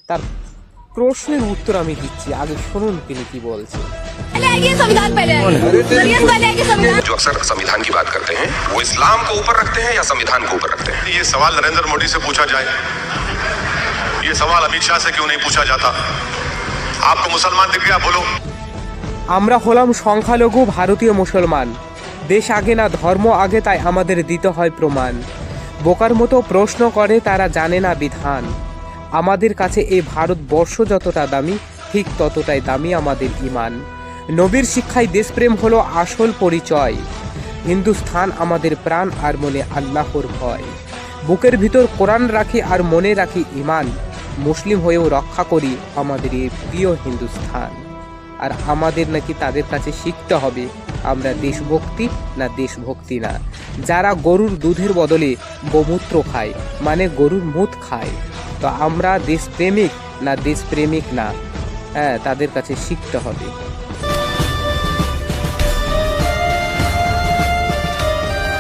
তার প্রশ্নের উত্তর আমি দিচ্ছি, আগে শুনুন তিনি কি বলছেন। जो अक्सर संविधान की बात करते हैं वो इस्लाम को ऊपर रखते हैं या संविधान को ऊपर रखते हैं? ये सवाल नरेंद्र मोदी से पूछा जाए, ये सवाल अमित शाह से क्यों नहीं पूछा जाता? आपको मुसलमान दिख गया? बोलो। আমরা হলাম সংখ্যালঘু ভারতীয় মুসলমান, দেশ আগে না ধর্ম আগে, তাই আমাদের দিতে হয় প্রমাণ। বোকার মতো প্রশ্ন করে, তারা জানে না বিধান। আমাদের কাছে এই ভারতবর্ষ যতটা দামি, ঠিক ততটাই দামি আমাদের ঈমান। নবীর শিক্ষায় দেশপ্রেম হলো আসল পরিচয়। হিন্দুস্থান আমাদের প্রাণ, আর মনে আল্লাহর ভয়। বুকের ভিতর কোরআন রাখি আর মনে রাখি ঈমান। মুসলিম হয়েও রক্ষা করি আমাদের এই প্রিয় হিন্দুস্থান। আর আমাদের নাকি তাদের কাছে শিখতে হবে আমরা দেশভক্তি না দেশভক্তি না। যারা গরুর দুধের বদলে গোমূত্র খায়, মানে গরুর মুত খায়, তো আমরা দেশপ্রেমিক না দেশপ্রেমিক না, হ্যাঁ তাদের কাছে শিখতে হবে।